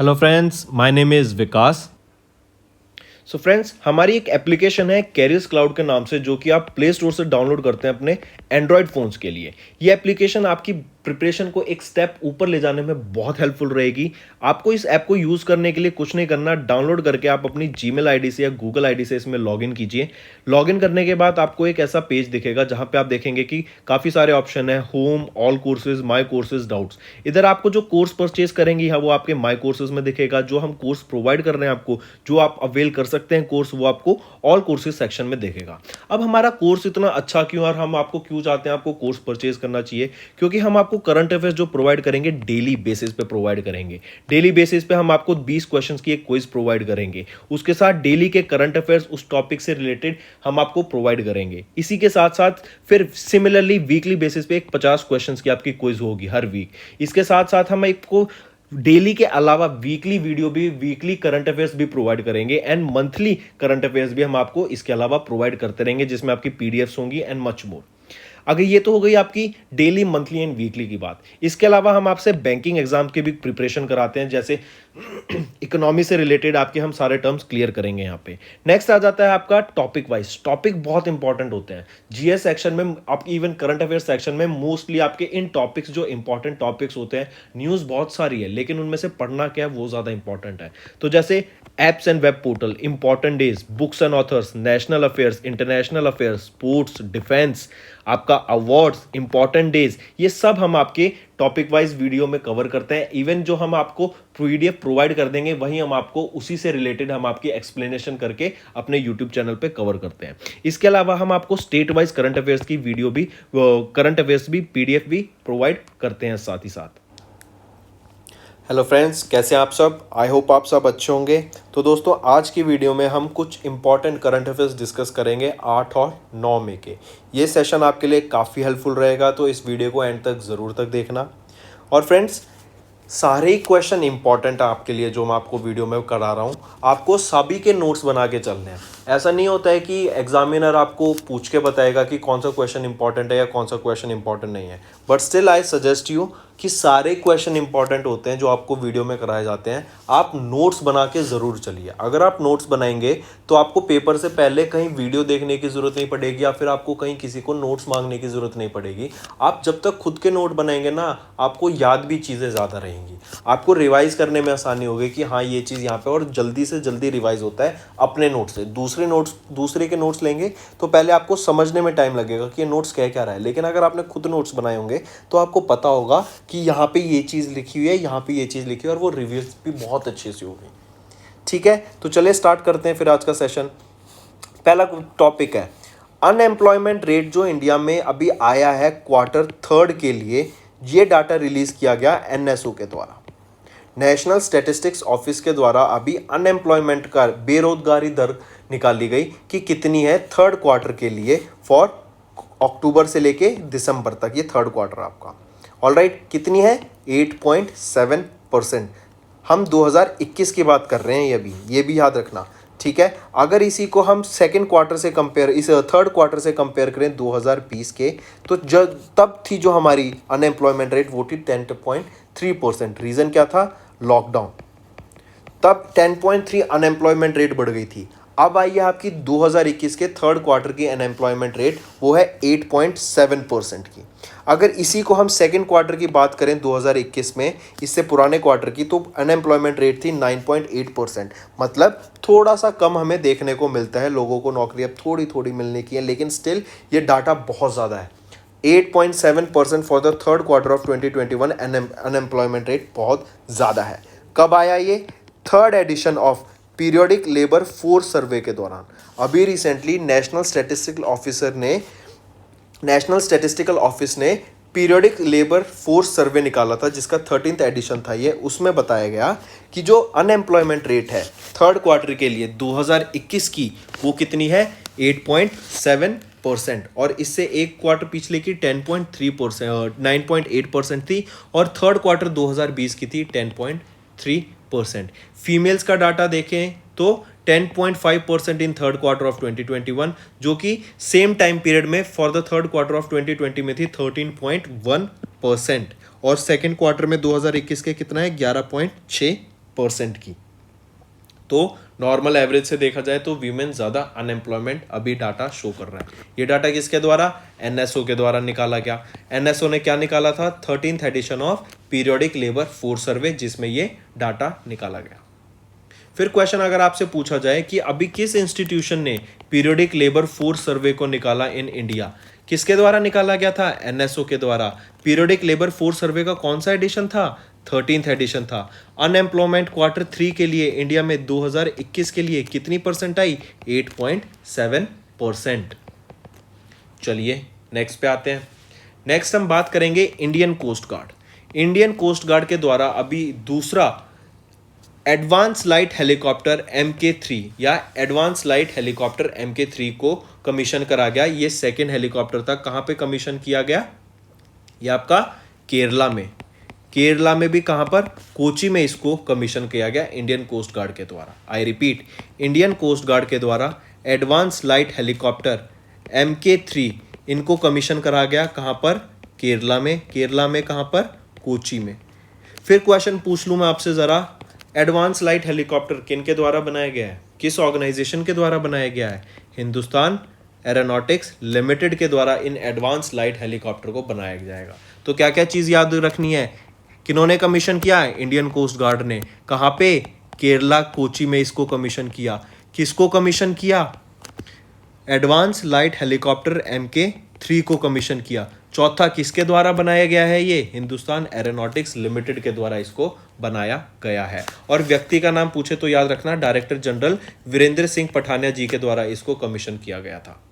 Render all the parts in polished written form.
Hello friends, my name is Vikas. So friends, हमारी एक application है कैरियर्स क्लाउड के नाम से, जो कि आप प्ले स्टोर से डाउनलोड करते हैं अपने एंड्रॉयड फ़ोन्स के लिए। ये एप्लीकेशन आपकी प्रिपरेशन को एक स्टेप ऊपर ले जाने में बहुत हेल्पफुल रहेगी। आपको इस ऐप को यूज़ करने के लिए कुछ नहीं करना, डाउनलोड करके आप अपनी जीमेल आईडी से या गूगल आईडी से इसमें लॉगिन कीजिए। लॉगिन करने के बाद आपको एक ऐसा पेज दिखेगा जहां पे आप देखेंगे कि काफ़ी सारे ऑप्शन है, home, all courses, my courses, doubts. इधर आपको जो कोर्स परचेज करेंगे हाँ, वो आपके माई कोर्सेज में दिखेगा। जो हम कोर्स प्रोवाइड कर रहे हैं आपको, जो आप अवेल कर सकते हैं कोर्स, वो आपको ऑल कोर्सेज सेक्शन में दिखेगा। अब हमारा कोर्स इतना अच्छा क्यों और हम आपको क्यों चाहते हैं आपको कोर्स परचेज करना चाहिए? क्योंकि हम आपको करंट अफेयर्स जो प्रोवाइड करेंगे डेली बेसिस पे प्रोवाइड करेंगे। डेली बेसिस पे हम आपको 20 क्वेश्चंस की एक क्विज प्रोवाइड करेंगे। उसके साथ डेली के करंट अफेयर्स उस टॉपिक से रिलेटेड हम आपको प्रोवाइड करेंगे। इसी के साथ साथ फिर सिमिलरली वीकली बेसिस पे एक 50 क्वेश्चंस की आपकी क्विज होगी हर वीक। इसके साथ साथ हम आपको डेली के अलावा वीकली वीडियो भी, वीकली करंट अफेयर्स भी प्रोवाइड करेंगे एंड मंथली करंट अफेयर्स भी हम आपको इसके अलावा प्रोवाइड करते रहेंगे, जिसमें आपकी पीडीएफ्स होंगी एंड मच मोर। अगर ये तो हो गई आपकी डेली, मंथली एंड वीकली की बात। इसके अलावा हम आपसे बैंकिंग एग्जाम की भी प्रिपरेशन कराते हैं, जैसे इकोनॉमी से रिलेटेड आपके हम सारे टर्म्स क्लियर करेंगे यहाँ पे। नेक्स्ट आ जाता है आपका टॉपिक वाइज। टॉपिक बहुत इंपॉर्टेंट होते हैं जीएस सेक्शन में, आपकी इवन करंट अफेयर सेक्शन में मोस्टली आपके इन टॉपिक्स जो इंपॉर्टेंट टॉपिक्स होते हैं, न्यूज़ बहुत सारी है लेकिन उनमें से पढ़ना क्या है वो ज़्यादा इंपॉर्टेंट है। तो जैसे apps and web portal, important days, books and authors, national affairs, international affairs, sports, defence, आपका अवार्ड्स, इंपॉर्टेंट डेज, ये सब हम आपके टॉपिक वाइज वीडियो में कवर करते हैं। इवन जो हम आपको पीडीएफ प्रोवाइड कर देंगे वही हम आपको उसी से रिलेटेड हम आपकी एक्सप्लेनेशन करके अपने यूट्यूब चैनल पे कवर करते हैं। इसके अलावा हम आपको स्टेट वाइज करंट अफेयर्स की वीडियो भी, करंट अफेयर्स भी, पीडीएफ भी प्रोवाइड करते हैं साथ ही साथ। हेलो फ्रेंड्स, कैसे हैं आप सब? आई होप आप सब अच्छे होंगे। तो दोस्तों, आज की वीडियो में हम कुछ इंपॉर्टेंट करंट अफेयर्स डिस्कस करेंगे 8 और 9 मई के। ये सेशन आपके लिए काफ़ी हेल्पफुल रहेगा, तो इस वीडियो को एंड तक ज़रूर तक देखना। और फ्रेंड्स, सारे क्वेश्चन इंपॉर्टेंट है आपके लिए जो मैं आपको वीडियो में करा रहा हूँ। आपको सभी के नोट्स बना के चलने हैं। ऐसा नहीं होता है कि एग्जामिनर आपको पूछ के बताएगा कि कौन सा क्वेश्चन इंपॉर्टेंट है या कौन सा क्वेश्चन इंपॉर्टेंट नहीं है, but still I suggest you कि सारे क्वेश्चन इंपॉर्टेंट होते हैं जो आपको वीडियो में कराए जाते हैं। आप नोट्स बना के ज़रूर चलिए। अगर आप नोट्स बनाएंगे तो आपको पेपर से पहले कहीं वीडियो देखने की ज़रूरत नहीं पड़ेगी या फिर आपको कहीं किसी को नोट्स मांगने की ज़रूरत नहीं पड़ेगी। आप जब तक खुद के नोट बनाएंगे ना, आपको याद भी चीज़ें ज़्यादा रहेंगी, आपको रिवाइज करने में आसानी होगी कि हाँ ये चीज़ यहाँ पे, और जल्दी से जल्दी रिवाइज होता है अपने नोट्स से। दूसरे के नोट्स लेंगे तो पहले आपको समझने में टाइम लगेगा कि ये नोट्स कह क्या रहा है, लेकिन अगर आपने खुद नोट्स बनाए होंगे तो आपको पता होगा कि यहाँ पे ये चीज़ लिखी हुई है, यहाँ पे ये चीज़ लिखी हुई है, और वो रिव्यूज भी बहुत अच्छे से होगी। ठीक है, तो चलिए स्टार्ट करते हैं फिर आज का सेशन। पहला टॉपिक है अनएम्प्लॉयमेंट रेट, जो इंडिया में अभी आया है क्वार्टर 3 के लिए। ये डाटा रिलीज किया गया एनएसओ के द्वारा, नेशनल स्टैटिस्टिक्स ऑफिस के द्वारा। अभी अनएम्प्लॉयमेंट का, बेरोजगारी दर निकाली गई कि कितनी है 3rd क्वार्टर के लिए, फॉर अक्टूबर से लेके दिसंबर तक, ये 3rd क्वार्टर आपका। ऑलराइट, कितनी है? 8.7%। हम 2021 की बात कर रहे हैं, ये भी याद रखना। ठीक है, अगर इसी को हम 2nd क्वार्टर से कंपेयर, इस 3rd क्वार्टर से कंपेयर करें 2020 के, तो तब थी जो हमारी अनएम्प्लॉयमेंट रेट वो थी 10.3%। रीज़न क्या था? लॉकडाउन। तब 10.3 अनएम्प्लॉयमेंट रेट बढ़ गई थी। अब आई है आपकी 2021 के 3rd क्वार्टर की अनएम्प्लॉयमेंट रेट, वो है 8.7% की। अगर इसी को हम 2nd क्वार्टर की बात करें 2021 में, इससे पुराने क्वार्टर की, तो अनएम्प्लॉयमेंट रेट थी 9.8%। मतलब थोड़ा सा कम हमें देखने को मिलता है, लोगों को नौकरी अब थोड़ी थोड़ी मिलने की है, लेकिन स्टिल ये डाटा बहुत ज़्यादा है। 8.7% for the 3rd quarter of 2021 unemployment rate बहुत ज़्यादा है। कब आया ये? 3rd edition of Periodic Labour Force Survey के दौरान। अभी रिसेंटली नेशनल स्टैटिस्टिकल ऑफिस ने पीरियोडिक लेबर फोर्स सर्वे निकाला था, जिसका 13th एडिशन था ये। उसमें बताया गया कि जो अनएम्प्लॉयमेंट रेट है 3rd क्वार्टर के लिए 2021 की, वो कितनी है? 8.7%। और इससे एक क्वार्टर पिछले की 10.3%, 9.8% थी, और 3rd क्वार्टर 2020 की थी 10.3%। फीमेल्स का डाटा देखें तो 10.5% इन 3rd क्वार्टर ऑफ 2021, जो कि सेम टाइम पीरियड में for the 3rd quarter of 2020 में थी 13.1%, और 2nd क्वार्टर में 2021 के कितना है? 11.6%। परसेंट की। तो नॉर्मल एवरेज से देखा जाए तो वीमेन ज़्यादा अनएम्प्लॉयमेंट अभी डाटा शो कर रहा है। ये डाटा किसके द्वारा? एनएसओ के द्वारा निकाला गया। एनएसओ ने क्या निकाला था? 13th edition of Periodic Labour Force Survey, जिसमें ये डाटा निकाला गया। फिर क्वेश्चन अगर आपसे पूछा जाए कि अभी किस इंस्टीट्यूशन ने पीरियोडिक लेबर फोर्स सर्वे को निकाला इन इंडिया, किसके द्वारा निकाला गया था? एनएसओ के द्वारा। पीरियोडिक लेबर फोर्स सर्वे का कौन सा एडिशन था? 13th एडिशन था। अनएम्प्लॉयमेंट Q3 के लिए इंडिया में 2021 के लिए कितनी परसेंट आई? 8.7%। चलिए नेक्स्ट पे आते हैं। नेक्स्ट हम बात करेंगे Indian Coast Guard. Indian Coast Guard के द्वारा अभी दूसरा एडवांस लाइट हेलीकॉप्टर MK3 या एडवांस लाइट हेलीकॉप्टर MK3 को कमीशन करा गया। ये सेकेंड हेलीकॉप्टर था। कहाँ पे कमीशन किया गया? ये आपका केरला में। केरला में भी कहाँ पर? कोची में इसको कमीशन किया गया इंडियन कोस्ट गार्ड के द्वारा। I repeat, Indian Coast Guard के द्वारा एडवांस लाइट हेलीकॉप्टर MK3 इनको कमीशन करा गया। कहाँ पर? केरला में। केरला में कहाँ पर? कोची में। फिर क्वेश्चन पूछ लूँ मैं आपसे ज़रा, एडवांस लाइट हेलीकॉप्टर किन के द्वारा बनाया गया है? किस ऑर्गेनाइजेशन के द्वारा बनाया गया है? हिंदुस्तान एरोनॉटिक्स लिमिटेड के द्वारा इन एडवांस लाइट हेलीकॉप्टर को बनाया जाएगा। तो क्या क्या चीज़ याद रखनी है? किन्होंने कमीशन किया है? इंडियन कोस्ट गार्ड ने। कहाँ पे? केरला, कोची में इसको कमीशन किया। किसको कमीशन किया? एडवांस लाइट हेलीकॉप्टर MK3 को कमीशन किया। चौथा किसके द्वारा बनाया गया है? ये हिंदुस्तान एरोनॉटिक्स लिमिटेड के द्वारा इसको बनाया गया है। और व्यक्ति का नाम पूछे तो याद रखना, डायरेक्टर जनरल वीरेंद्र सिंह पठानिया जी के द्वारा इसको कमीशन किया गया था।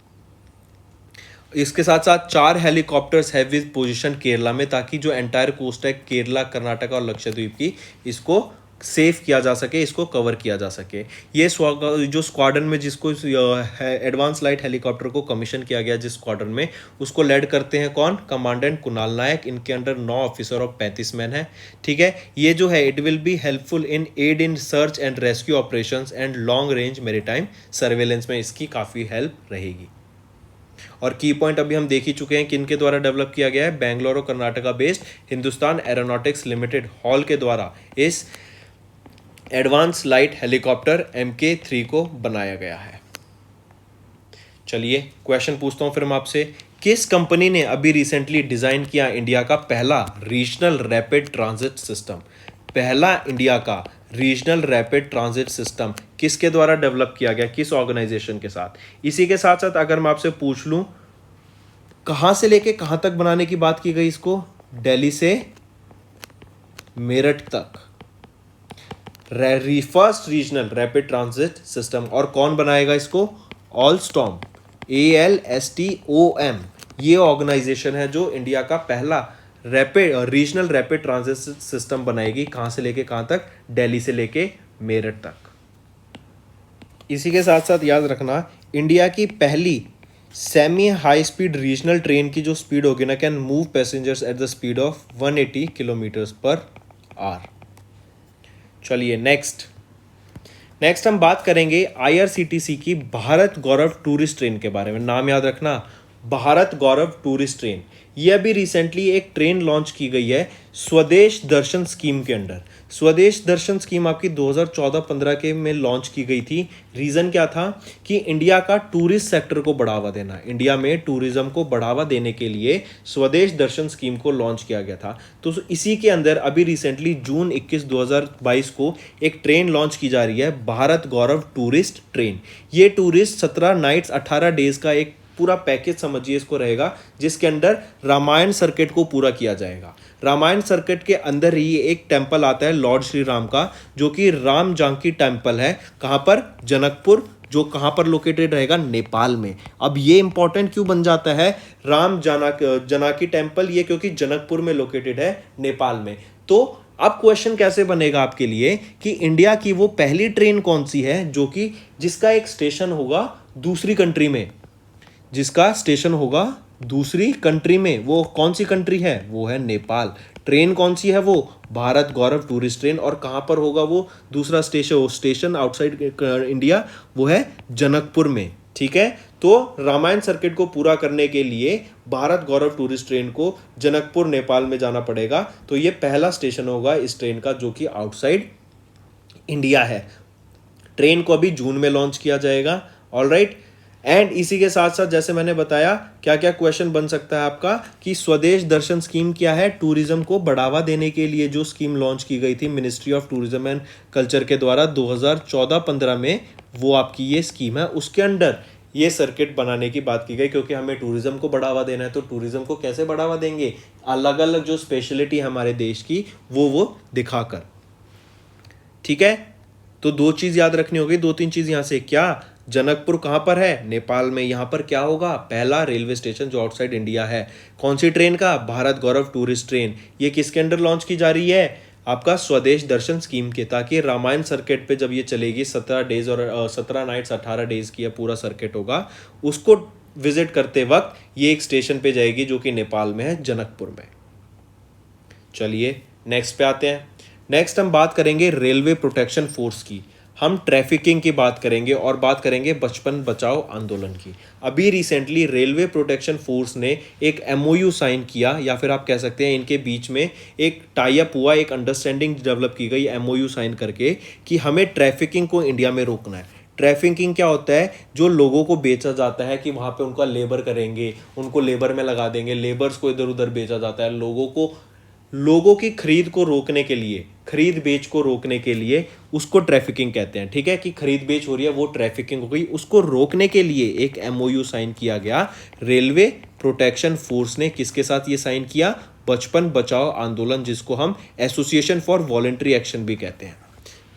इसके साथ साथ 4 हेलीकॉप्टर्स है विद पोजीशन केरला में, ताकि जो एंटायर कोस्ट है केरला, कर्नाटक और लक्षद्वीप की, इसको सेव किया जा सके, इसको कवर किया जा सके। ये जो स्क्वाड्रन में जिसको एडवांस लाइट हेलीकॉप्टर को कमीशन किया गया, जिस स्क्वाड्रन में, उसको लेड करते हैं कौन? कमांडेंट कुणाल नायक। इनके अंडर 9 ऑफिसर और 35 मैन है। ठीक है, ये जो है it will be helpful in aid in search and rescue operations and long range maritime surveillance में इसकी काफ़ी हेल्प रहेगी। और की पॉइंट अभी हम देख ही चुके हैं किन के द्वारा डेवलप किया गया है? बेंगलोर और Karnataka based Hindustan aeronautics limited hall के द्वारा इस एडवांस लाइट हेलीकॉप्टर MK3 को बनाया गया है। चलिए क्वेश्चन पूछता हूं फिर मैं आपसे, किस कंपनी ने अभी रिसेंटली डिजाइन किया इंडिया का पहला रीजनल रैपिड ट्रांजिट सिस्टम? पहला इंडिया का रीजनल रैपिड ट्रांजिट सिस्टम किसके द्वारा डेवलप किया गया? किस ऑर्गेनाइजेशन के साथ? इसी के साथ साथ अगर मैं आपसे पूछ लूं कहां से लेके कहां तक बनाने की बात की गई इसको? दिल्ली से मेरठ तक first regional rapid transit system. और कौन बनाएगा इसको? ऑलस्टॉम, ALSTOM, ये ऑर्गेनाइजेशन है जो इंडिया का पहला रीजनल रैपिड ट्रांजिट सिस्टम बनाएगी। कहां से लेके कहां तक? दिल्ली से लेके मेरठ तक। इसी के साथ साथ याद रखना, इंडिया की पहली semi high speed regional train की जो स्पीड होगी ना, can move passengers at the speed of 180 kilometres per hour. चलिए नेक्स्ट हम बात करेंगे IRCTC की भारत गौरव टूरिस्ट ट्रेन के बारे में। नाम याद रखना, भारत गौरव टूरिस्ट ट्रेन। ये अभी रिसेंटली एक ट्रेन लॉन्च की गई है स्वदेश दर्शन स्कीम के अंडर। स्वदेश दर्शन स्कीम आपकी 2014-15 के में लॉन्च की गई थी। रीज़न क्या था कि इंडिया का टूरिस्ट सेक्टर को बढ़ावा देना, इंडिया में टूरिज्म को बढ़ावा देने के लिए स्वदेश दर्शन स्कीम को लॉन्च किया गया था। तो इसी के अंदर अभी रिसेंटली जून 21, 2022 को एक ट्रेन लॉन्च की जा रही है, भारत गौरव टूरिस्ट ट्रेन। ये टूरिस्ट 17 नाइट्स 18 डेज का एक पूरा पैकेज समझिए इसको रहेगा, जिसके अंदर रामायण सर्किट को पूरा किया जाएगा। रामायण सर्किट के अंदर ही एक टेंपल आता है लॉर्ड श्री राम का, जो कि राम जानकी टेंपल है। कहाँ पर? जनकपुर, जो कहाँ पर लोकेटेड रहेगा? नेपाल में। अब ये इंपॉर्टेंट क्यों बन जाता है राम जानकी टेंपल? ये क्योंकि जनकपुर में लोकेटेड है, नेपाल में। तो अब क्वेश्चन कैसे बनेगा आपके लिए कि इंडिया की वो पहली ट्रेन कौन सी है जो कि जिसका एक स्टेशन होगा दूसरी कंट्री में, जिसका स्टेशन होगा दूसरी कंट्री में। वो कौन सी कंट्री है? वो है नेपाल। ट्रेन कौन सी है? वो भारत गौरव टूरिस्ट ट्रेन। और कहाँ पर होगा वो दूसरा स्टेशन आउटसाइड इंडिया? वो है जनकपुर में। ठीक है, तो रामायण सर्किट को पूरा करने के लिए भारत गौरव टूरिस्ट ट्रेन को जनकपुर नेपाल में जाना पड़ेगा। तो ये पहला स्टेशन होगा इस ट्रेन का जो कि आउटसाइड इंडिया है। ट्रेन को अभी जून में लॉन्च किया जाएगा। ऑलराइट, एंड इसी के साथ साथ जैसे मैंने बताया क्या क्या क्वेश्चन बन सकता है आपका कि स्वदेश दर्शन स्कीम क्या है, टूरिज्म को बढ़ावा देने के लिए जो स्कीम लॉन्च की गई थी ministry of tourism and culture के द्वारा 2014-15 में, वो आपकी ये स्कीम है, उसके अंडर ये सर्किट बनाने की बात की गई, क्योंकि हमें टूरिज्म को बढ़ावा देना है। तो टूरिज्म को कैसे बढ़ावा देंगे, अलग अलग जो स्पेशलिटी हमारे देश की वो दिखाकर। ठीक है, तो दो चीज याद रखनी होगी, दो तीन चीज यहां से। क्या जनकपुर कहां पर है, नेपाल में। यहां पर क्या होगा, पहला रेलवे स्टेशन जो आउटसाइड इंडिया है। कौन सी ट्रेन का, भारत गौरव टूरिस्ट ट्रेन। ये किसके अंडर लॉन्च की जा रही है, आपका स्वदेश दर्शन स्कीम के, ताकि रामायण सर्किट पे जब ये चलेगी 17 डेज और 17 नाइट्स 18 डेज की पूरा सर्किट होगा, उसको विजिट करते वक्त ये एक स्टेशन पे जाएगी जो कि नेपाल में है, जनकपुर में। चलिए नेक्स्ट पे आते हैं। नेक्स्ट हम बात करेंगे रेलवे प्रोटेक्शन फोर्स की। हम ट्रैफिकिंग की बात करेंगे और बात करेंगे बचपन बचाओ आंदोलन की। अभी रिसेंटली रेलवे प्रोटेक्शन फोर्स ने एक एमओयू साइन किया, या फिर आप कह सकते हैं इनके बीच में एक टाई अप हुआ, एक अंडरस्टैंडिंग डेवलप की गई एमओयू साइन करके कि हमें ट्रैफिकिंग को इंडिया में रोकना है। ट्रैफिकिंग क्या होता है, जो लोगों को बेचा जाता है कि वहाँ पे उनका लेबर करेंगे, उनको लेबर में लगा देंगे, लेबर्स को इधर उधर बेचा जाता है। लोगों की खरीद को रोकने के लिए, खरीद बेच को रोकने के लिए उसको ट्रैफिकिंग कहते हैं। ठीक है, कि खरीद बेच हो रही है वो ट्रैफिकिंग हो गई। उसको रोकने के लिए एक एमओयू साइन किया गया। रेलवे प्रोटेक्शन फोर्स ने किसके साथ ये साइन किया, बचपन बचाओ आंदोलन, जिसको हम एसोसिएशन फॉर वॉलंटरी एक्शन भी कहते हैं।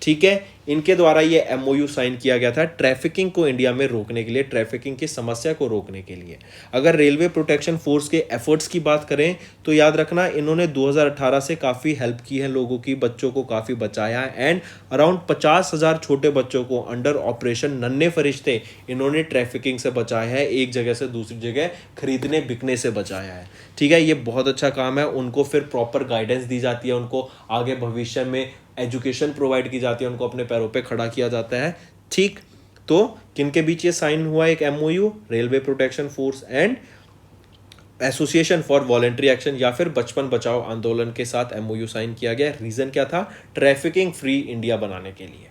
ठीक है, इनके द्वारा ये एमओयू साइन किया गया था ट्रैफिकिंग को इंडिया में रोकने के लिए, ट्रैफिकिंग की समस्या को रोकने के लिए। अगर रेलवे प्रोटेक्शन फोर्स के एफर्ट्स की बात करें तो याद रखना इन्होंने 2018 से काफ़ी हेल्प की है लोगों की, बच्चों को काफ़ी बचाया है। एंड अराउंड 50,000 छोटे बच्चों को अंडर ऑपरेशन नन्हे फरिश्ते इन्होंने ट्रैफिकिंग से बचाया है, एक जगह से दूसरी जगह खरीदने बिकने से बचाया है। ठीक है, ये बहुत अच्छा काम है। उनको फिर प्रॉपर गाइडेंस दी जाती है, उनको आगे भविष्य में एजुकेशन प्रोवाइड की जाती है, उनको अपने पैरों पे खड़ा किया जाता है। ठीक, तो किनके बीच ये साइन हुआ एक MOU, railway protection force and association for voluntary action, या फिर बचपन बचाओ आंदोलन के साथ एमओयू साइन किया गया। रीजन क्या था, ट्रैफिकिंग फ्री इंडिया बनाने के लिए।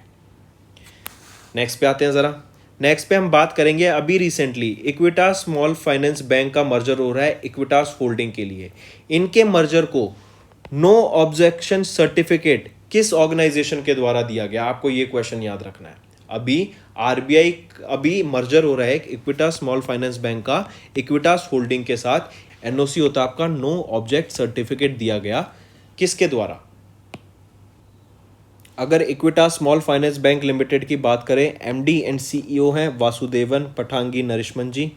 नेक्स्ट पे आते हैं जरा। नेक्स्ट पे हम बात करेंगे अभी recently Equitas small finance bank का मर्जर हो रहा है इक्विटास होल्डिंग के लिए। इनके मर्जर को नो ऑब्जेक्शन सर्टिफिकेट किस ऑर्गेनाइजेशन के द्वारा दिया गया, आपको ये क्वेश्चन याद रखना है। अभी आरबीआई, अभी मर्जर हो रहा है इक्विटास स्मॉल फाइनेंस बैंक का इक्विटास होल्डिंग के साथ, एनओसी होता है आपका, नो ऑब्जेक्ट सर्टिफिकेट दिया गया किसके द्वारा। अगर Equitas small finance bank limited की बात करें, एमडी एंड सीईओ हैं वासुदेवन पठांगी नरिशमन जी।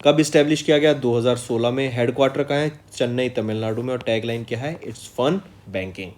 कब इस्टेब्लिश किया गया, 2016 में। हेडक्वार्टर का है चेन्नई तमिलनाडु में, और टैगलाइन क्या है, इट्स फन बैंकिंग।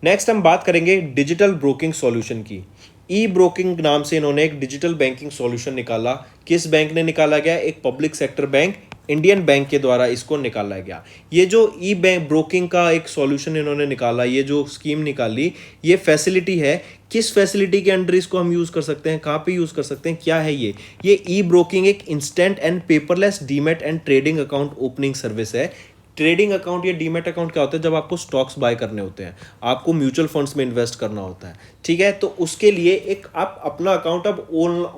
नेक्स्ट हम बात करेंगे डिजिटल ब्रोकिंग सॉल्यूशन की। ई ब्रोकिंग नाम से इन्होंने एक डिजिटल बैंकिंग सॉल्यूशन निकाला। किस बैंक ने निकाला गया, एक public sector bank Indian bank के द्वारा इसको निकाला गया। ये जो ई बैंक ब्रोकिंग का एक सॉल्यूशन इन्होंने निकाला, ये जो स्कीम निकाली, ये फैसिलिटी है। किस फैसिलिटी के अंडर इसको हम यूज कर सकते हैं, कहाँ पे यूज कर सकते हैं, क्या है ये ई ब्रोकिंग एक instant and paperless demat and trading account opening service है। ट्रेडिंग अकाउंट या डीमैट अकाउंट क्या होता है, जब आपको स्टॉक्स बाय करने होते हैं, आपको म्यूचुअल फंड्स में इन्वेस्ट करना होता है। ठीक है, तो उसके लिए एक आप अपना अकाउंट अब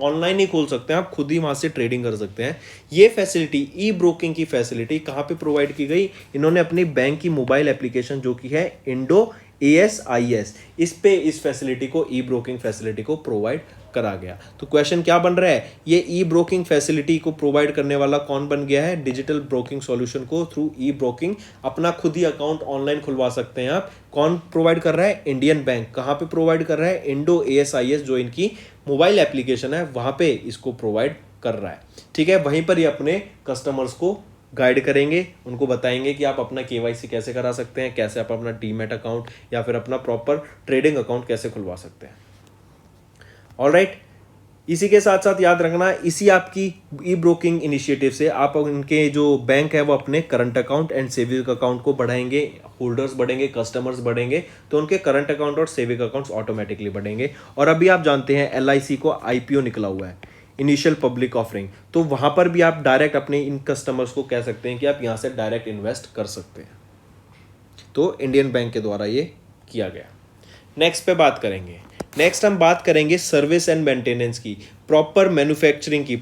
ऑनलाइन ही खोल सकते हैं, आप खुद ही वहां से ट्रेडिंग कर सकते हैं। ये फैसिलिटी, ई ब्रोकिंग की फैसिलिटी कहां पे प्रोवाइड की गई, इन्होंने अपनी बैंक की मोबाइल एप्लीकेशन जो कि है इंडो ASIS, इस पे इस फैसिलिटी को, ई ब्रोकिंग फैसिलिटी को प्रोवाइड करा गया। तो क्वेश्चन क्या बन रहा है, ये ई ब्रोकिंग फैसिलिटी को प्रोवाइड करने वाला कौन बन गया है, डिजिटल ब्रोकिंग सॉल्यूशन को थ्रू ई ब्रोकिंग अपना खुद ही अकाउंट ऑनलाइन खुलवा सकते हैं आप। कौन प्रोवाइड कर रहा है, इंडियन बैंक। कहां पे प्रोवाइड कर रहा है, इंडो ASIS जो इनकी मोबाइल एप्लीकेशन है वहां पे इसको प्रोवाइड कर रहा है। ठीक है, वहीं पर ये अपने कस्टमर्स को गाइड करेंगे, उनको बताएंगे कि आप अपना KYC कैसे करा सकते हैं, कैसे आप अपना डीमैट अकाउंट या फिर अपना प्रॉपर ट्रेडिंग अकाउंट कैसे खुलवा सकते हैं। ऑलराइट, इसी के साथ साथ याद रखना, इसी आपकी ई ब्रोकिंग इनिशिएटिव से आप उनके जो बैंक है वो अपने current account and saving account को बढ़ाएंगे, होल्डर्स बढ़ेंगे, कस्टमर्स बढ़ेंगे, तो उनके करंट अकाउंट और सेविंग अकाउंट्स ऑटोमेटिकली बढ़ेंगे। और अभी आप जानते हैं LIC को IPO निकला हुआ है, इनिशियल पब्लिक ऑफरिंग, तो वहां पर भी आप डायरेक्ट अपने इन कस्टमर्स को कह सकते हैं कि आप यहां से डायरेक्ट इन्वेस्ट कर सकते हैं। तो इंडियन बैंक के द्वारा ये किया गया। नेक्स्ट पे बात करेंगे। नेक्स्ट हम बात करेंगे सर्विस एंड मेंटेनेंस की, प्रॉपर मैन्युफैक्चरिंग की,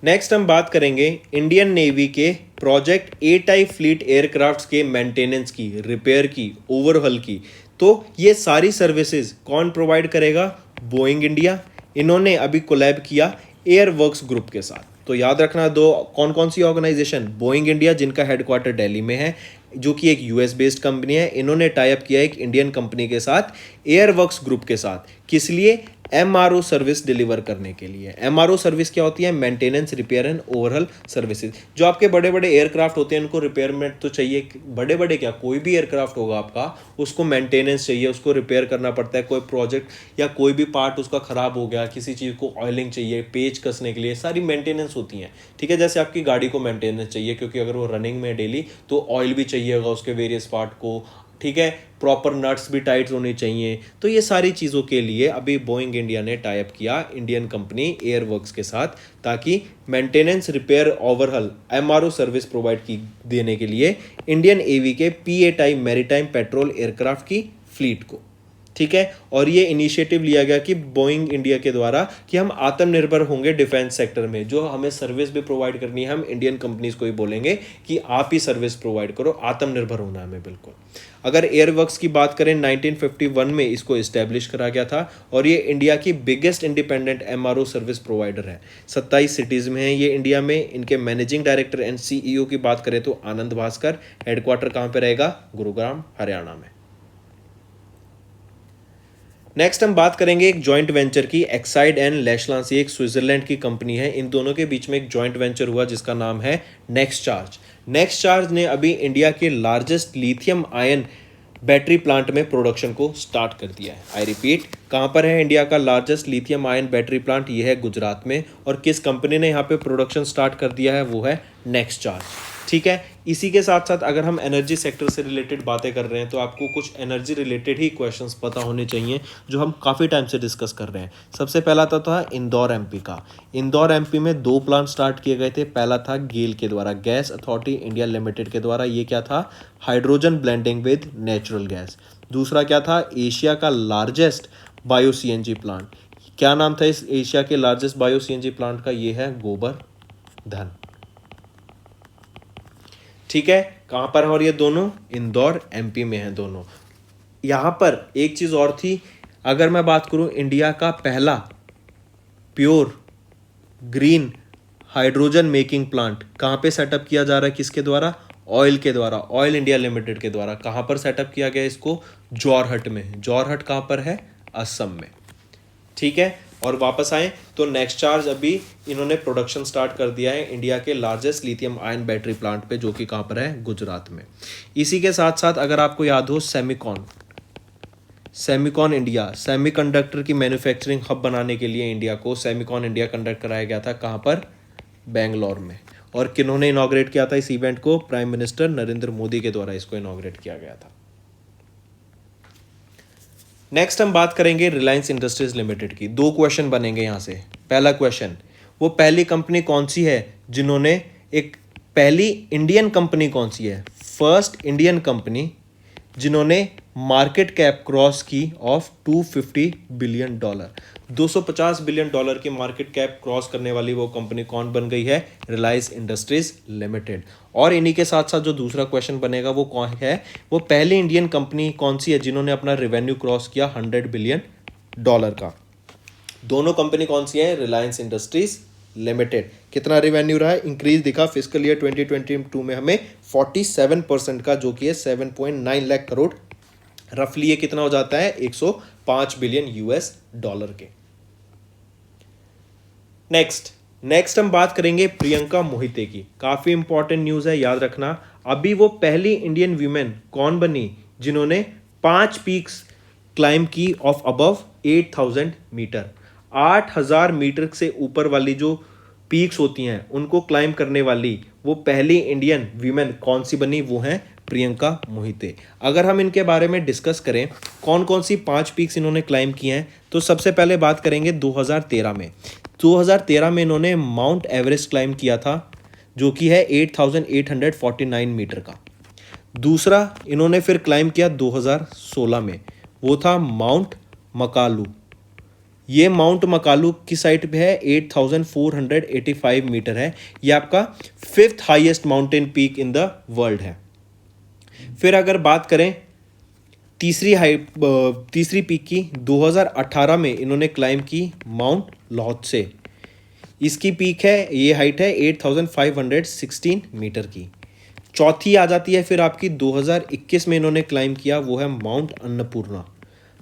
नेक्स्ट हम बात करेंगे इंडियन नेवी के project A type fleet aircrafts के मेंटेनेंस की, रिपेयर की, ओवरहॉल की। तो ये सारी सर्विसेज कौन प्रोवाइड करेगा? Boeing India. इन्होंने अभी कोलैब किया एयरवर्क्स ग्रुप के साथ। तो याद रखना दो कौन कौन सी ऑर्गेनाइजेशन, बोइंग इंडिया जिनका हेडक्वार्टर दिल्ली में है, जो कि एक यूएस बेस्ड कंपनी है, इन्होंने टाई अप किया एक इंडियन कंपनी के साथ, एयरवर्क्स ग्रुप के साथ। किस लिए? एमआरओ सर्विस डिलीवर करने के लिए। एमआरओ सर्विस क्या होती है? Maintenance, repair and overall services. जो आपके बड़े बड़े एयरक्राफ्ट होते हैं उनको रिपेयरमेंट तो चाहिए, बड़े बड़े क्या, कोई भी एयरक्राफ्ट होगा आपका उसको मेंटेनेंस चाहिए, उसको रिपेयर करना पड़ता है। कोई प्रोजेक्ट या कोई भी पार्ट उसका खराब हो गया, किसी चीज़ को ऑयलिंग चाहिए, पेच कसने के लिए, सारी मेंटेनेंस होती हैं। ठीक है, जैसे आपकी गाड़ी को मेंटेनेंस चाहिए क्योंकि अगर वो रनिंग में डेली, तो ऑयल भी चाहिए होगा उसके वेरियस पार्ट को। ठीक है, प्रॉपर नट्स भी टाइट होने चाहिए। तो ये सारी चीज़ों के लिए अभी बोइंग इंडिया ने टाई अप किया इंडियन कंपनी एयरवर्क्स के साथ, ताकि maintenance, repair, overhaul, MRO service provide की देने के लिए इंडियन एवी के पीए टाइप मैरीटाइम पेट्रोल एयरक्राफ्ट की फ्लीट को। ठीक है, और ये इनिशिएटिव लिया गया कि बोइंग इंडिया के द्वारा कि हम आत्मनिर्भर होंगे डिफेंस सेक्टर में। जो हमें सर्विस भी प्रोवाइड करनी है, हम इंडियन कंपनीज को ही बोलेंगे कि आप ही सर्विस प्रोवाइड करो, आत्मनिर्भर होना हमें बिल्कुल। अगर एयरवर्क्स की बात करें, 1951 में इसको इस्टेब्लिश करा गया था और ये इंडिया की biggest independent MRO service provider है। 27 सिटीज़ में है ये इंडिया में। इनके मैनेजिंग डायरेक्टर एंड सीईओ की बात करें तो आनंद भास्कर। हेडक्वार्टर कहाँ पे रहेगा? गुरुग्राम, हरियाणा में। नेक्स्ट हम बात करेंगे एक जॉइंट वेंचर की, एक्साइड एंड लेशलांस। ये एक स्विट्जरलैंड की कंपनी है। इन दोनों के बीच में एक जॉइंट वेंचर हुआ जिसका नाम है नेक्स्ट चार्ज। नेक्स्ट चार्ज ने अभी इंडिया के largest lithium ion battery plant में प्रोडक्शन को स्टार्ट कर दिया है। आई रिपीट, कहाँ पर है इंडिया का largest lithium ion battery plant? ये है गुजरात में। और किस कंपनी ने यहाँ पे प्रोडक्शन स्टार्ट कर दिया है? वो है नेक्स्ट चार्ज। ठीक है, इसी के साथ साथ अगर हम एनर्जी सेक्टर से रिलेटेड बातें कर रहे हैं तो आपको कुछ एनर्जी रिलेटेड ही क्वेश्चंस पता होने चाहिए जो हम काफ़ी टाइम से डिस्कस कर रहे हैं। सबसे पहला था इंदौर एमपी का। इंदौर एमपी में 2 प्लांट स्टार्ट किए गए थे। पहला था गेल के द्वारा, गैस अथॉरिटी इंडिया लिमिटेड के द्वारा। ये क्या था? Hydrogen blending with natural gas. दूसरा क्या था? एशिया का लार्जेस्ट बायो सीएनजी प्लांट। क्या नाम था इस एशिया के लार्जेस्ट बायो सीएनजी प्लांट का? ये है गोबर्धन। ठीक है, कहां पर है? और ये दोनों इंदौर एमपी में हैं दोनों। यहां पर एक चीज और थी, अगर मैं बात करूं इंडिया का पहला pure green hydrogen making plant कहां पे सेटअप किया जा रहा है? किसके द्वारा? ऑयल के द्वारा, ऑयल इंडिया लिमिटेड के द्वारा। कहां पर सेटअप किया गया इसको? जोरहट में। जोरहट कहां पर है? असम में। ठीक है, और वापस आए तो नेक्स्ट चार्ज अभी इन्होंने प्रोडक्शन स्टार्ट कर दिया है इंडिया के largest lithium ion battery plant पे, जो कि कहाँ पर है? गुजरात में। इसी के साथ साथ अगर आपको याद हो सेमिकॉन इंडिया, सेमीकंडक्टर की मैन्युफैक्चरिंग हब बनाने के लिए इंडिया को सेमिकॉन इंडिया कंडक्ट कराया गया था। कहाँ पर? बेंगलोर में। और किन्होंने इनॉग्रेट किया था इस इवेंट को? प्राइम मिनिस्टर नरेंद्र मोदी के द्वारा इसको इनॉग्रेट किया गया था। नेक्स्ट हम बात करेंगे रिलायंस इंडस्ट्रीज लिमिटेड की। 2 क्वेश्चन बनेंगे यहां से। पहला क्वेश्चन, वो पहली कंपनी कौन सी है जिन्होंने एक, पहली इंडियन कंपनी कौन सी है? फर्स्ट इंडियन कंपनी जिन्होंने मार्केट कैप क्रॉस की ऑफ $250 बिलियन। $250 बिलियन की मार्केट कैप क्रॉस करने वाली वो कंपनी कौन बन गई है? Reliance industries limited. और इन्हीं के साथ साथ जो दूसरा क्वेश्चन बनेगा वो कौन है? वो पहली इंडियन कंपनी कौन सी है जिन्होंने अपना रेवेन्यू क्रॉस किया $100 बिलियन का? दोनों कंपनी कौन सी है? Reliance industries limited. कितना रेवेन्यू रहा है? इंक्रीज दिखा फिस्कल ईयर 2022 में हमें 47% का, जो कि है 7.9 लाख करोड़। रफली ये कितना हो जाता है? $105 बिलियन के। नेक्स्ट हम बात करेंगे प्रियंका मोहिते की। काफी इंपॉर्टेंट न्यूज है, याद रखना। अभी वो पहली इंडियन वीमेन कौन बनी जिन्होंने 5 पीक्स क्लाइम की ऑफ अबव 8,000 मीटर। 8,000 मीटर से ऊपर वाली जो पीक्स होती हैं उनको क्लाइम करने वाली वो पहली इंडियन वीमेन कौन सी बनी? वो है प्रियंका मोहिते। अगर हम इनके बारे में डिस्कस करें कौन कौन सी 5 पीक्स इन्होंने क्लाइम की हैं, तो सबसे पहले बात करेंगे 2013 में। 2013 में इन्होंने माउंट एवरेस्ट क्लाइम किया था, जो कि है 8,849 मीटर का। दूसरा इन्होंने फिर क्लाइम किया 2016 में, वो था माउंट मकालू। ये माउंट मकालू की साइट पे है, 8485 मीटर है। ये आपका 5th highest mountain peak in the world है। फिर अगर बात करें तीसरी पीक की, 2018 में इन्होंने क्लाइम की माउंट लोत्से। इसकी पीक है, ये हाइट है 8516 मीटर की। चौथी आ जाती है फिर आपकी 2021 में इन्होंने क्लाइम किया, वो है माउंट अन्नपूर्णा।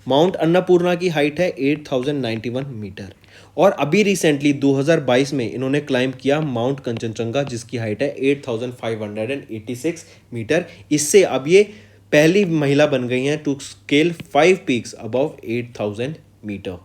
माउंट अन्नपूर्णा की हाइट है 8091 मीटर। और अभी रिसेंटली 2022 में इन्होंने क्लाइम किया माउंट कंचनजंगा, जिसकी हाइट है 8586 मीटर। इससे अब ये पहली महिला बन गई हैं to scale 5 peaks above 8000 metre.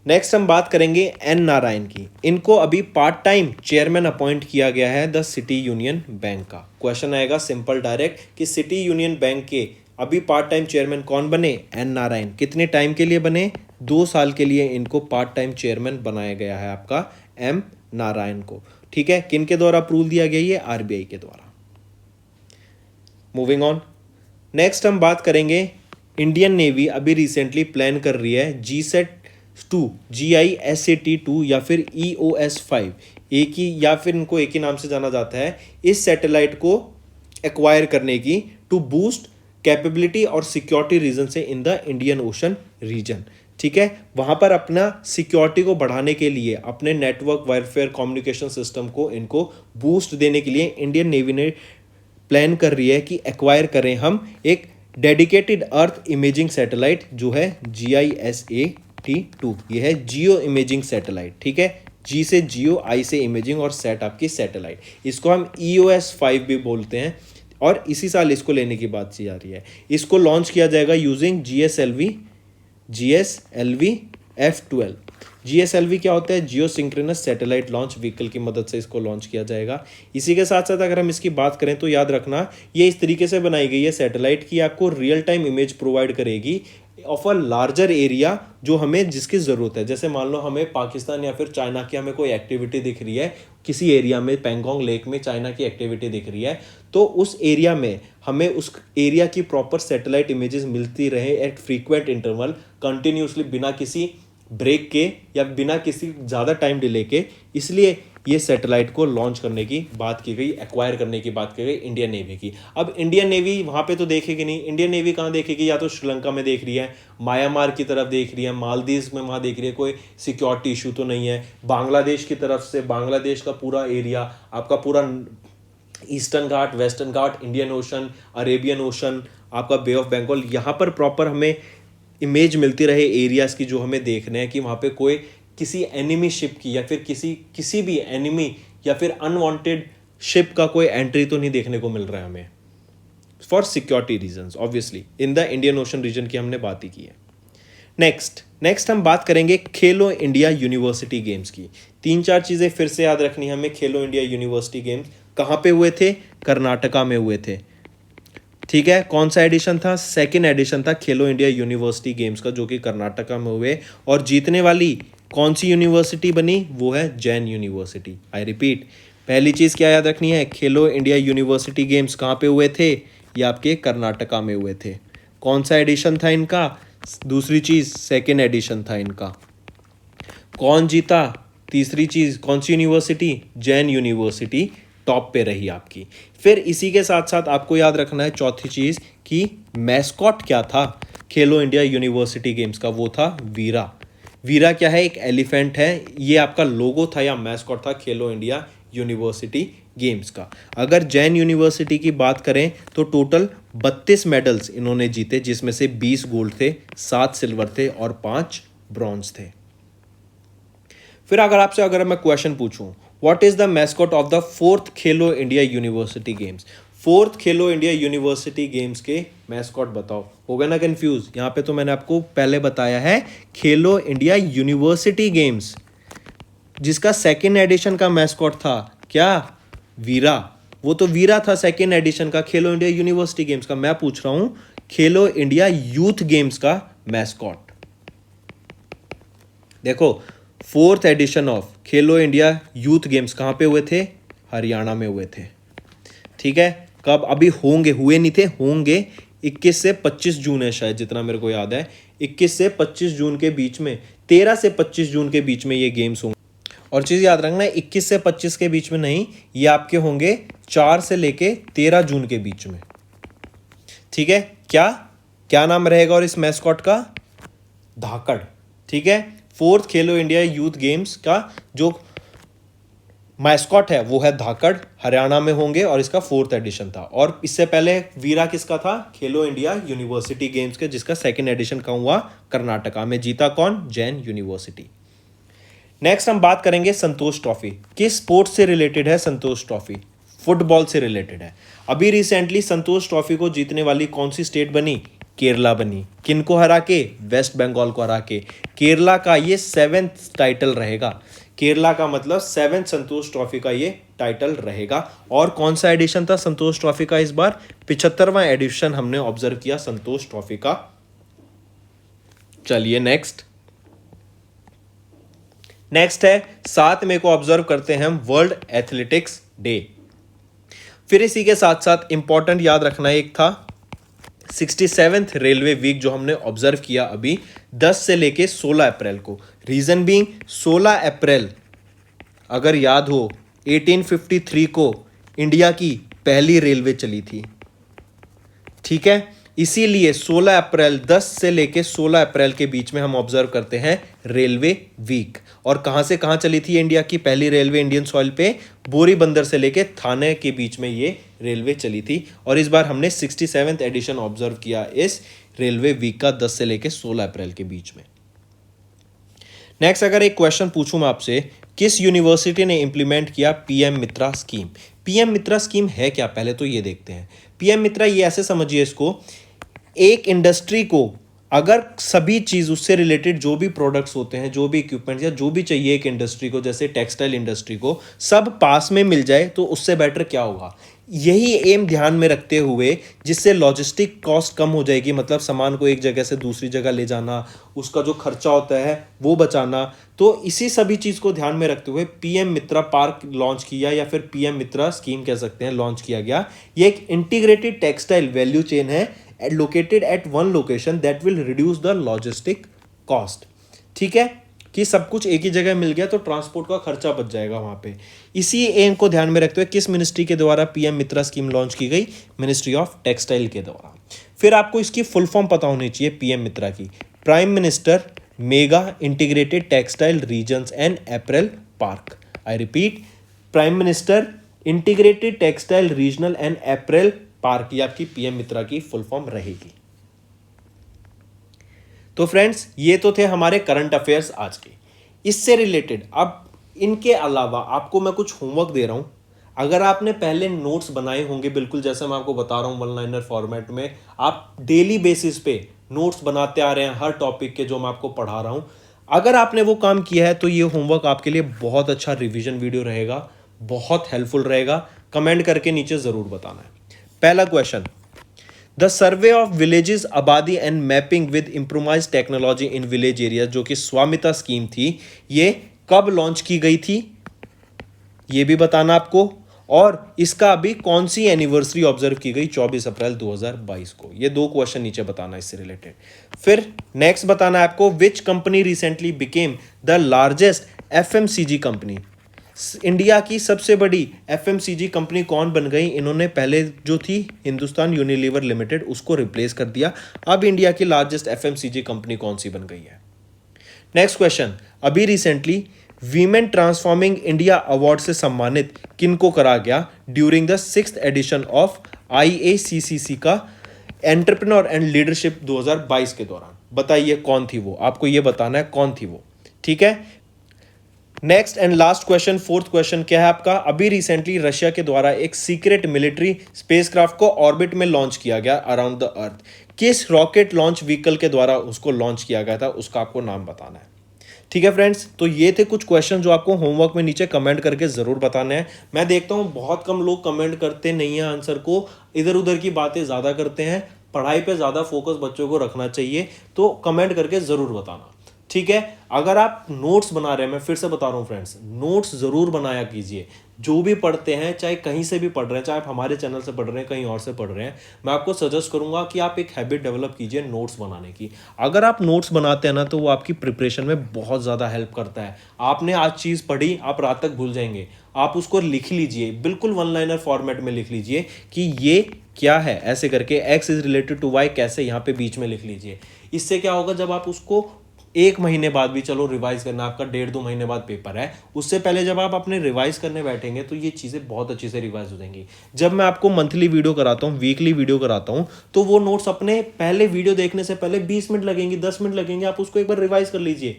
Next हम बात करेंगे एन नारायण की। इनको अभी पार्ट टाइम चेयरमैन अपॉइंट किया गया है द सिटी यूनियन बैंक का। क्वेश्चन आएगा सिंपल डायरेक्ट कि सिटी यूनियन बैंक के अभी पार्ट टाइम चेयरमैन कौन बने? एन नारायण। कितने टाइम के लिए बने? 2 साल के लिए इनको पार्ट टाइम चेयरमैन बनाया गया है आपका एम नारायण को। ठीक है, किन के द्वारा अप्रूवल दिया गया? ये आरबीआई के द्वारा। मूविंग ऑन, नेक्स्ट हम बात करेंगे इंडियन नेवी अभी रिसेंटली प्लान कर रही है GSAT-2 GISAT-2 या फिर EOS-5, एक ही या फिर इनको एक ही नाम से जाना जाता है, इस सैटेलाइट को एक्वायर करने की टू बूस्ट कैपेबिलिटी और सिक्योरिटी रीजन से in the Indian Ocean region. ठीक है, वहां पर अपना सिक्योरिटी को बढ़ाने के लिए, अपने नेटवर्क वारफेयर कम्युनिकेशन सिस्टम को इनको बूस्ट देने के लिए इंडियन नेवी ने प्लान कर रही है कि एक्वायर करें हम एक डेडिकेटेड अर्थ इमेजिंग सैटेलाइट जो है GISAT-2। ये है जियो इमेजिंग सैटेलाइट। ठीक है, जी से जियो, आई से इमेजिंग और सेट आपकी सैटेलाइट। इसको हम EOS-5 भी बोलते हैं और इसी साल इसको लेने की बात की जा रही है। इसको लॉन्च किया जाएगा यूजिंग GSLV F12। GSLV क्या होता है? जियो सिंक्रोनस सैटेलाइट लॉन्च व्हीकल की मदद से इसको लॉन्च किया जाएगा। इसी के साथ साथ अगर हम इसकी बात करें तो याद रखना, ये इस तरीके से बनाई गई है सैटेलाइट की आपको रियल टाइम इमेज प्रोवाइड करेगी ऑफ अ लार्जर एरिया जो हमें जिसकी ज़रूरत है। जैसे मान लो हमें पाकिस्तान या फिर चाइना की हमें कोई एक्टिविटी दिख रही है, किसी एरिया में पेंगोंग लेक में चाइना की एक्टिविटी दिख रही है, तो उस एरिया में हमें उस एरिया की प्रॉपर सैटेलाइट इमेजेस मिलती रहे एट फ्रीक्वेंट इंटरवल, कंटिन्यूसली, बिना किसी ब्रेक के या बिना किसी ज़्यादा टाइम डिले के। इसलिए ये सैटेलाइट को लॉन्च करने की बात की गई, एक्वायर करने की बात की गई इंडियन नेवी की। अब इंडियन नेवी वहाँ पे तो देखेगी नहीं, इंडियन नेवी कहाँ देखेगी? या तो श्रीलंका में देख रही है, म्यांमार की तरफ देख रही है, मालदीव्स में वहाँ देख रही है, कोई सिक्योरिटी इशू तो नहीं है। बांग्लादेश की तरफ से, बांग्लादेश का पूरा एरिया, आपका पूरा ईस्टर्न घाट, वेस्टर्न घाट, इंडियन ओशन, अरेबियन ओशन, आपका बे ऑफ बंगाल, यहाँ पर प्रॉपर हमें इमेज मिलती रहे एरियाज़ की जो हमें देखने हैं कि वहाँ पे कोई किसी एनिमी शिप की या फिर किसी भी एनिमी या फिर अनवांटेड शिप का कोई एंट्री तो नहीं देखने को मिल रहा है हमें, for security reasons obviously. In the Indian Ocean region की हमने बात ही की है। नेक्स्ट हम बात करेंगे खेलो इंडिया यूनिवर्सिटी गेम्स की। 3-4 चीज़ें फिर से याद रखनी है हमें। खेलो इंडिया यूनिवर्सिटी गेम्स कहाँ पे हुए थे? कर्नाटका में हुए थे। ठीक है, कौन सा एडिशन था? 2nd एडिशन था खेलो इंडिया यूनिवर्सिटी गेम्स का, जो कि कर्नाटका में हुए। और जीतने वाली कौन सी यूनिवर्सिटी बनी? वो है जैन यूनिवर्सिटी। आई रिपीट, पहली चीज़ क्या याद रखनी है? खेलो इंडिया यूनिवर्सिटी गेम्स कहाँ पे हुए थे? ये आपके कर्नाटका में हुए थे। कौन सा एडिशन था इनका? दूसरी चीज़ 2nd एडिशन था इनका। कौन जीता? तीसरी चीज़ कौन सी यूनिवर्सिटी? जैन यूनिवर्सिटी टॉप पे रही आपकी। फिर इसी के साथ साथ आपको याद रखना है चौथी चीज़ कि मैस्कॉट क्या था खेलो इंडिया यूनिवर्सिटी गेम्स का? वो था वीरा। वीरा क्या है? एक एलिफेंट है। ये आपका लोगो था या मैस्कॉट था खेलो इंडिया यूनिवर्सिटी गेम्स का। अगर जैन यूनिवर्सिटी की बात करें तो टोटल 32 मेडल्स इन्होंने जीते, जिसमें से 20 गोल्ड थे, 7 सिल्वर थे और 5 ब्रॉन्ज थे। फिर अगर मैं क्वेश्चन पूछूं, what is the mascot of the 4th Khelo India university games? 4th Khelo India university games के मैस्कॉट बताओ। हो गया ना कंफ्यूज? यहाँ पे तो मैंने आपको पहले बताया है खेलो इंडिया यूनिवर्सिटी गेम्स, जिसका 2nd एडिशन का मैस्कॉट था क्या? वीरा। वो तो वीरा था 2nd एडिशन का खेलो इंडिया यूनिवर्सिटी गेम्स का। मैं पूछ रहा हूं खेलो इंडिया यूथ गेम्स का मैस्कॉट। देखो, 4th addition of Khelo India youth games कहाँ पे हुए थे? हरियाणा में हुए थे। ठीक है, कब? अभी होंगे, हुए नहीं थे, होंगे। 21 से 25 जून है शायद, जितना मेरे को याद है। 21 से 25 जून के बीच में, 13 से 25 जून के बीच में ये गेम्स होंगे। और चीज़ याद रखना, 21 से 25 के बीच में नहीं, ये आपके होंगे 4 से लेके 13 जून के बीच में। ठीक है, क्या क्या नाम रहेगा और इस मैस्कॉट का? धाकड़। ठीक है, 4th खेलो इंडिया यूथ गेम्स का जो मैस्कॉट है वो है धाकड़, हरियाणा में होंगे और इसका 4th एडिशन था। और इससे पहले वीरा किसका था? खेलो इंडिया यूनिवर्सिटी गेम्स के, जिसका 2nd एडिशन का हुआ कर्नाटका में। जीता कौन? जैन यूनिवर्सिटी। नेक्स्ट हम बात करेंगे संतोष ट्रॉफी। किस स्पोर्ट से रिलेटेड है संतोष ट्रॉफी? फुटबॉल से रिलेटेड है। अभी रिसेंटली संतोष ट्रॉफी को जीतने वाली कौन सी स्टेट बनी? केरला बनी। किनको हरा के? वेस्ट बंगाल को हरा के। केरला का ये 7th टाइटल रहेगा। केरला का मतलब 7th संतोष ट्रॉफी का ये टाइटल रहेगा। और कौन सा एडिशन था संतोष ट्रॉफी का इस बार? 75वां एडिशन हमने ऑब्जर्व किया संतोष ट्रॉफी का। चलिए नेक्स्ट है 7 मई को ऑब्जर्व करते हैं हम वर्ल्ड एथलेटिक्स डे। फिर इसी के साथ साथ इंपॉर्टेंट याद रखना एक था 67th रेलवे वीक जो हमने ऑब्जर्व किया अभी 10 से लेके 16 अप्रैल को। रीजन बीइंग 16 अप्रैल अगर याद हो 1853 को इंडिया की पहली रेलवे चली थी। ठीक है, इसीलिए 16 अप्रैल 10 से लेके 16 अप्रैल के बीच में हम ऑब्जर्व करते हैं रेलवे वीक। और कहां से कहां चली थी इंडिया की पहली रेलवे इंडियन सॉइल पे? बोरी बंदर से लेके थाने के बीच में ये रेलवे चली थी। और इस बार हमने 67th एडिशन ऑब्जर्व किया इस रेलवे वीक का 10 से लेके 16 अप्रैल के बीच में। नेक्स्ट अगर एक क्वेश्चन पूछूं मैं आपसे, किस यूनिवर्सिटी ने इंप्लीमेंट किया पीएम मित्रा स्कीम? पीएम मित्रा स्कीम है क्या? पहले तो ये देखते हैं। पीएम मित्रा ये ऐसे समझिए इसको, एक इंडस्ट्री को अगर सभी चीज़ उससे रिलेटेड जो भी प्रोडक्ट्स होते हैं, जो भी इक्विपमेंट या जो भी चाहिए एक इंडस्ट्री को, जैसे टेक्सटाइल इंडस्ट्री को, सब पास में मिल जाए तो उससे बेटर क्या होगा? यही एम ध्यान में रखते हुए, जिससे लॉजिस्टिक कॉस्ट कम हो जाएगी, मतलब सामान को एक जगह से दूसरी जगह ले जाना, उसका जो खर्चा होता है वो बचाना। तो इसी सभी चीज़ को ध्यान में रखते हुए पीएम मित्रा पार्क लॉन्च किया, या फिर पीएम मित्रा स्कीम कह सकते हैं, लॉन्च किया गया। ये एक इंटीग्रेटेड टेक्सटाइल वैल्यू चेन है located at one location that will reduce the logistic cost। ठीक है, कि सब कुछ एक ही जगह मिल गया तो ट्रांसपोर्ट का खर्चा बच जाएगा वहां पे। इसी एम को ध्यान में रखते हुए किस मिनिस्ट्री के द्वारा पीएम मित्रा स्कीम लॉन्च की गई? मिनिस्ट्री ऑफ टेक्सटाइल के द्वारा। फिर आपको इसकी फुल फॉर्म पता होनी चाहिए पीएम मित्रा की। Prime minister mega integrated textile regions and apparel park. I repeat, prime minister integrated textile regional and apparel park, ये आपकी पीएम मित्रा की फुल फॉर्म रहेगी। तो फ्रेंड्स, ये तो थे हमारे करंट अफेयर्स आज के। इससे रिलेटेड अब इनके अलावा आपको मैं कुछ होमवर्क दे रहा हूं। अगर आपने पहले नोट्स बनाए होंगे, बिल्कुल जैसे मैं आपको बता रहा हूं वन लाइनर फॉर्मेट में, आप डेली बेसिस पे नोट्स बनाते आ रहे हैं हर टॉपिक के जो मैं आपको पढ़ा रहा हूं। अगर आपने वो काम किया है तो ये होमवर्क आपके लिए बहुत अच्छा रिवीजन वीडियो रहेगा, बहुत हेल्पफुल रहेगा। कमेंट करके नीचे जरूर बताना है। पहला question, the survey of villages आबादी and mapping with improvise technology in village area, जो कि स्वामिता स्कीम थी, ये कब लॉन्च की गई थी ये भी बताना आपको। और इसका अभी कौन सी एनिवर्सरी ऑब्जर्व की गई? 24 अप्रैल 2022 को। ये 2 क्वेश्चन नीचे बताना इससे रिलेटेड। फिर नेक्स्ट बताना है आपको, which company recently became the largest FMCG company? India की सबसे बड़ी एफएमसीजी कंपनी कौन बन गई? इन्होंने पहले जो थी हिंदुस्तान यूनिलीवर लिमिटेड, उसको रिप्लेस कर दिया। अब इंडिया की लार्जेस्ट एफएमसीजी कंपनी कौन सी बन गई है? नेक्स्ट क्वेश्चन, अभी recently Women Transforming India Award से सम्मानित किनको करा गया during the 6th edition of IACCC का एंटरप्रेन्योर एंड लीडरशिप 2022 के दौरान? बताइए कौन थी वो, आपको ये बताना है कौन थी वो। ठीक है, next and last question, 4th question क्या है आपका? अभी रिसेंटली रशिया के द्वारा एक सीक्रेट मिलिट्री स्पेसक्राफ्ट को ऑर्बिट में लॉन्च किया गया अराउंड द अर्थ। किस रॉकेट लॉन्च व्हीकल के द्वारा उसको लॉन्च किया गया था, उसका आपको नाम बताना है। ठीक है फ्रेंड्स, तो ये थे कुछ क्वेश्चन जो आपको होमवर्क में नीचे कमेंट करके जरूर बताने हैं। मैं देखता हूँ बहुत कम लोग कमेंट करते नहीं है आंसर को, इधर उधर की बातें ज़्यादा करते हैं। पढ़ाई पे ज़्यादा फोकस बच्चों को रखना चाहिए, तो कमेंट करके ज़रूर बताना। ठीक है, अगर आप नोट्स बना रहे हैं, मैं फिर से बता रहा हूँ फ्रेंड्स, नोट्स ज़रूर बनाया कीजिए। जो भी पढ़ते हैं, चाहे कहीं से भी पढ़ रहे हैं, चाहे आप हमारे चैनल से पढ़ रहे हैं, कहीं और से पढ़ रहे हैं, मैं आपको सजेस्ट करूंगा कि आप एक हैबिट डेवलप कीजिए नोट्स बनाने की। अगर आप नोट्स बनाते हैं ना तो वो आपकी प्रिपरेशन में बहुत ज़्यादा हेल्प करता है। आपने आज चीज़ पढ़ी, आप रात तक भूल जाएंगे, आप उसको लिख लीजिए, बिल्कुल वन लाइनर फॉर्मेट में लिख लीजिए कि ये क्या है, ऐसे करके x is related to y कैसे, यहाँ पे बीच में लिख लीजिए। इससे क्या होगा, जब आप उसको एक महीने बाद भी, चलो रिवाइज करना, आपका 1.5-2 महीने बाद पेपर है, उससे पहले जब आप अपने रिवाइज करने बैठेंगे तो ये चीज़ें बहुत अच्छे से रिवाइज हो जाएंगी। जब मैं आपको मंथली वीडियो कराता हूँ, वीकली वीडियो कराता हूँ, तो वो नोट्स अपने पहले वीडियो देखने से पहले 20 मिनट लगेंगे, 10 मिनट लगेंगे, आप उसको एक बार रिवाइज कर लीजिए।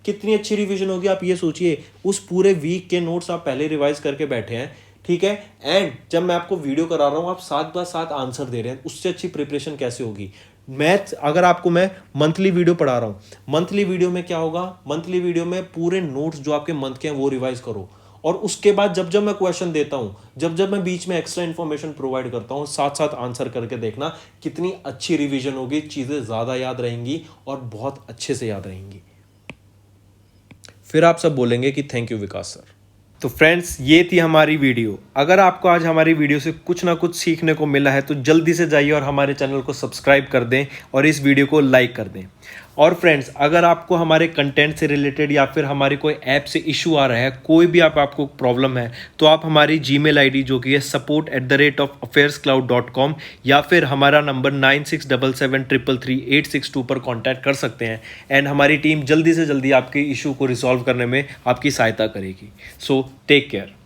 कितनी अच्छी रिवीजन होगी, आप ये सोचिए। उस पूरे वीक के नोट्स आप पहले रिवाइज करके बैठे हैं, ठीक है, एंड जब मैं आपको वीडियो करा रहा हूँ आप 7/7 आंसर दे रहे हैं, उससे अच्छी प्रिपरेशन कैसे होगी। मैथ, अगर आपको मैं मंथली वीडियो पढ़ा रहा हूँ, मंथली वीडियो में क्या होगा, मंथली वीडियो में पूरे नोट्स जो आपके मंथ के हैं वो रिवाइज करो, और उसके बाद जब जब मैं क्वेश्चन देता हूँ, जब जब मैं बीच में एक्स्ट्रा इन्फॉर्मेशन प्रोवाइड करता हूँ, साथ साथ आंसर करके देखना, कितनी अच्छी रिवीजन होगी, चीज़ें ज़्यादा याद रहेंगी और बहुत अच्छे से याद रहेंगी। फिर आप सब बोलेंगे कि थैंक यू विकास सर। तो फ्रेंड्स, ये थी हमारी वीडियो। अगर आपको आज हमारी वीडियो से कुछ ना कुछ सीखने को मिला है तो जल्दी से जाइए और हमारे चैनल को सब्सक्राइब कर दें और इस वीडियो को लाइक कर दें। और फ्रेंड्स, अगर आपको हमारे कंटेंट से रिलेटेड या फिर हमारे कोई ऐप से इशू आ रहा है, कोई भी आपको प्रॉब्लम है, तो आप हमारी जीमेल आईडी जो कि है support@affairscloud.com या फिर हमारा नंबर 9677333862 पर कॉन्टैक्ट कर सकते हैं, एंड हमारी टीम जल्दी से जल्दी आपके इशू को रिजॉल्व करने में आपकी सहायता करेगी। So take care.